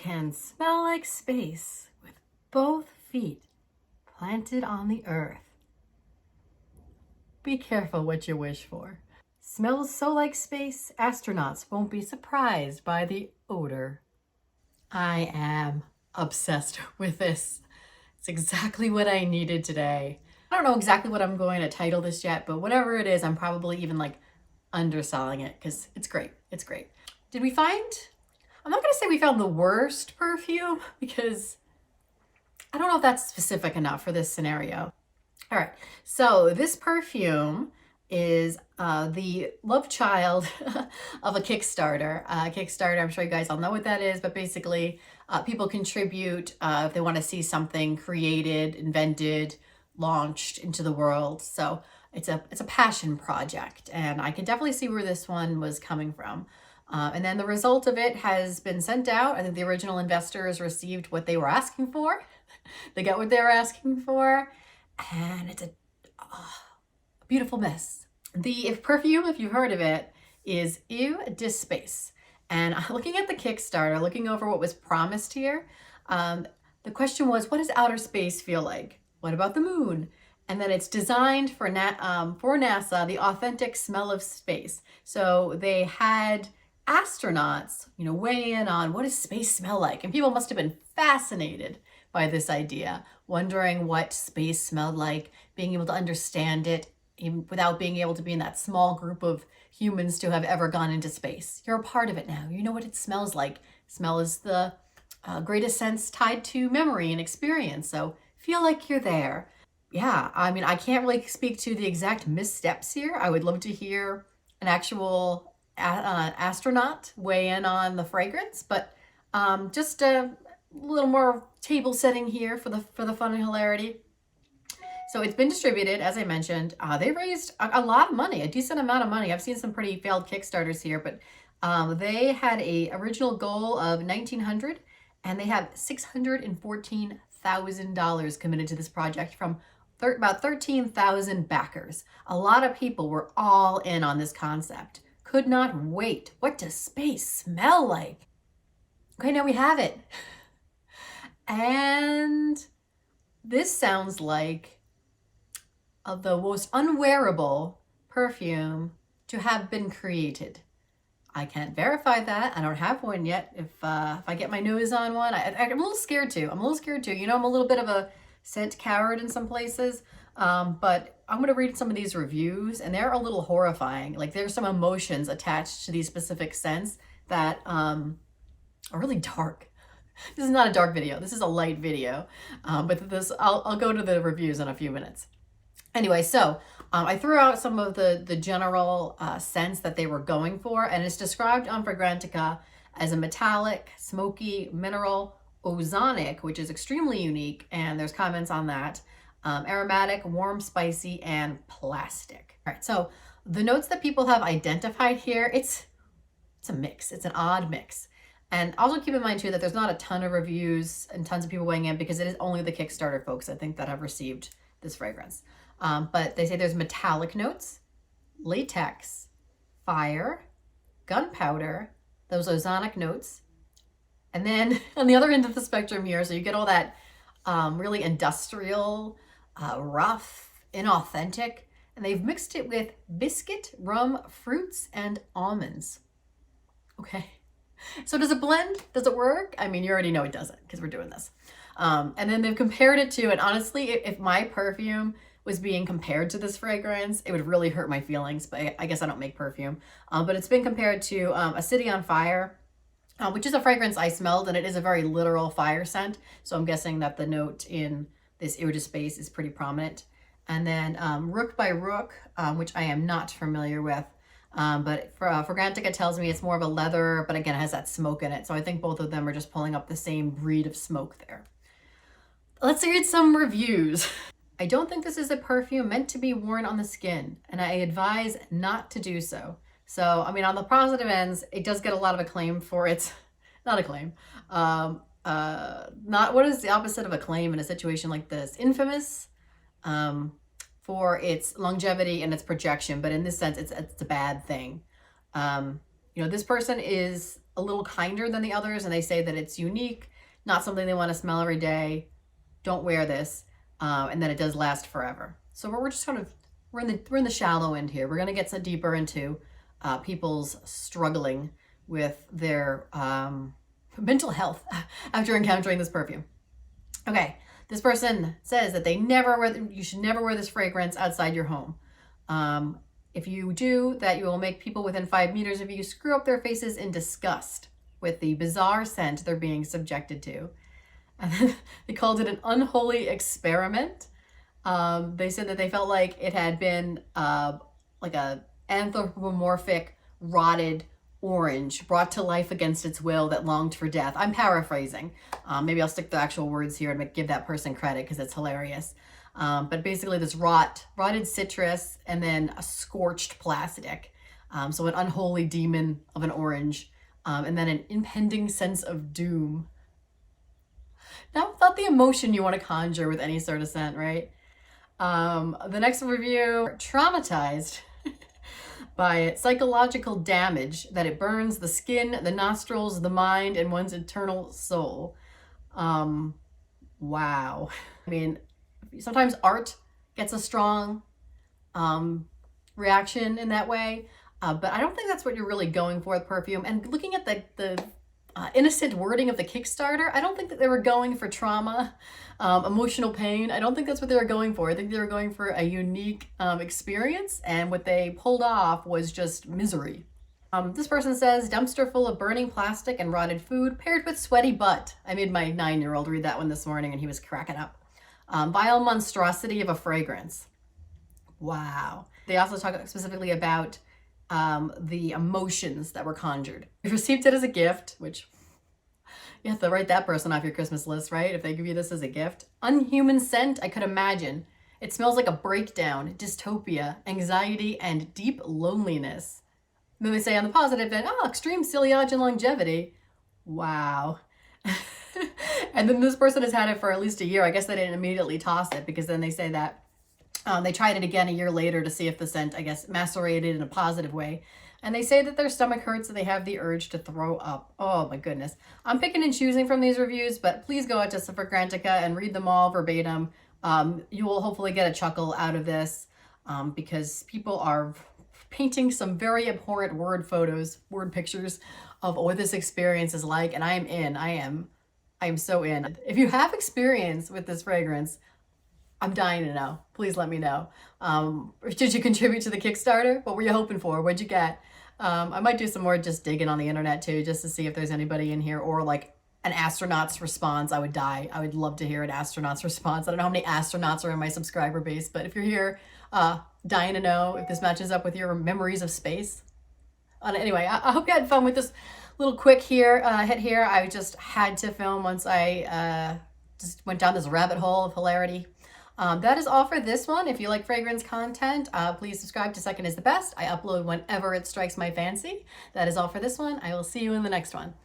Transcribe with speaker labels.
Speaker 1: can smell like space with both feet planted on the earth. Be careful what you wish for. Smells so like space, astronauts won't be surprised by the odor. I am obsessed with this. It's exactly what I needed today. I don't know exactly what I'm going to title this yet, but whatever it is, I'm probably even like underselling it because it's great. It's great. Did we find, I'm not going to say we found the worst perfume because I don't know if that's specific enough for this scenario. All right, so this perfume is the love child of a Kickstarter. Kickstarter, I'm sure you guys all know what that is, but basically people contribute if they want to see something created, invented, launched into the world. So it's a passion project, and I can definitely see where this one was coming from. And then the result of it has been sent out. I think the original investors received what they were asking for. They got what they were asking for, and it's a beautiful mess. The perfume, if you've heard of it, is Eau de Space. And looking at the Kickstarter, looking over what was promised here, the question was, what does outer space feel like? What about the moon? And then it's designed for NASA, the authentic smell of space. So they had astronauts, weigh in on what does space smell like? And people must have been fascinated by this idea, wondering what space smelled like, being able to understand it even without being able to be in that small group of humans to have ever gone into space. You're a part of it now. You know what it smells like. Smell is the greatest sense tied to memory and experience. So feel like you're there. Yeah, I mean, I can't really speak to the exact missteps here. I would love to hear an actual astronaut weigh in on the fragrance, but just a little more table setting here for the fun and hilarity. So it's been distributed, as I mentioned. They raised a lot of money, a decent amount of money. I've seen some pretty failed Kickstarters here, but they had a original goal of $1,900, and they have $614,000 committed to this project from about 13,000 backers. A lot of people were all in on this concept. Could not wait. What does space smell like? Okay, now we have it. And this sounds like the most unwearable perfume to have been created. I can't verify that. I don't have one yet. If I get my nose on one, I'm a little scared to. I'm a little bit of a scent coward in some places. But I'm going to read some of these reviews, and they're a little horrifying. Like, there's some emotions attached to these specific scents that are really dark. This is not a dark video. This is a light video. But I'll go to the reviews in a few minutes. Anyway, so I threw out some of the general scents that they were going for, and it's described on Fragrantica as a metallic, smoky, mineral, ozonic, which is extremely unique, and there's comments on that, aromatic, warm, spicy, and plastic. All right, so the notes that people have identified here, it's a mix. It's an odd mix. And also keep in mind, too, that there's not a ton of reviews and tons of people weighing in because it is only the Kickstarter folks, I think, that have received this fragrance. But they say there's metallic notes, latex, fire, gunpowder, those ozonic notes. And then on the other end of the spectrum here, so you get all that really industrial, rough, inauthentic, and they've mixed it with biscuit, rum, fruits, and almonds. Okay. So does it blend? Does it work? I mean, you already know it doesn't because we're doing this. And then they've compared it to, and honestly, if my perfume was being compared to this fragrance, it would really hurt my feelings, but I guess I don't make perfume. But it's been compared to A City on Fire, which is a fragrance I smelled, and it is a very literal fire scent. So I'm guessing that the note in this Eau de Space is pretty prominent. And then Rook by Rook, which I am not familiar with. But Fragrantica tells me it's more of a leather, but again, it has that smoke in it. So I think both of them are just pulling up the same breed of smoke there. Let's read some reviews. I don't think this is a perfume meant to be worn on the skin, and I advise not to do so. So, I mean, on the positive ends, it does get a lot of acclaim for its, not acclaim, what is the opposite of acclaim in a situation like this? Infamous for its longevity and its projection, but in this sense, it's a bad thing. You know, this person is a little kinder than the others, and they say that it's unique, not something they want to smell every day. Don't wear this, and that it does last forever. So we're just sort of we're in the shallow end here. We're going to get some deeper into people's struggling with their mental health after encountering this perfume. Okay, this person says that you should never wear this fragrance outside your home. If you do, that you will make people within 5 meters of you screw up their faces in disgust with the bizarre scent they're being subjected to. And then they called it an unholy experiment. They said that they felt like it had been like a anthropomorphic, rotted orange brought to life against its will that longed for death. I'm paraphrasing. Maybe I'll stick the actual words here and give that person credit because it's hilarious. But basically this rotted citrus and then a scorched plastic. So an unholy demon of an orange, and then an impending sense of doom. Not the emotion you want to conjure with any sort of scent, right? The next review, traumatized by psychological damage that it burns the skin, the nostrils, the mind, and one's eternal soul. Wow. I mean, sometimes art gets a strong reaction in that way, but I don't think that's what you're really going for with perfume. And looking at the innocent wording of the Kickstarter, I don't think that they were going for trauma, emotional pain. I don't think that's what they were going for. I think they were going for a unique experience, and what they pulled off was just misery. This person says, dumpster full of burning plastic and rotted food paired with sweaty butt. I made my 9-year-old read that one this morning and he was cracking up. Vile monstrosity of a fragrance. Wow. They also talk specifically about the emotions that were conjured. If you received it as a gift, which you have to write that person off your Christmas list, right? If they give you this as a gift. Unhuman scent, I could imagine. It smells like a breakdown, dystopia, anxiety, and deep loneliness. Then they say on the positive then, extreme sillage and longevity. Wow. And then this person has had it for at least a year. I guess they didn't immediately toss it, because then they say that they tried it again a year later to see if the scent, I guess, macerated in a positive way. And they say that their stomach hurts and they have the urge to throw up. Oh my goodness. I'm picking and choosing from these reviews, but please go out to Suffergrantica and read them all verbatim. You will hopefully get a chuckle out of this, because people are painting some very abhorrent word pictures of what this experience is like. And I am in. I am so in. If you have experience with this fragrance, I'm dying to know. Please let me know. Did you contribute to the Kickstarter? What were you hoping for? What'd you get? I might do some more just digging on the internet too, just to see if there's anybody in here, or like an astronaut's response. I would die. I would love to hear an astronaut's response. I don't know how many astronauts are in my subscriber base, but if you're here, dying to know if this matches up with your memories of space. Anyway, I hope you had fun with this little quick hit here. I just had to film once I just went down this rabbit hole of hilarity. That is all for this one. If you like fragrance content, please subscribe to Second is the Best. I upload whenever it strikes my fancy. That is all for this one. I will see you in the next one.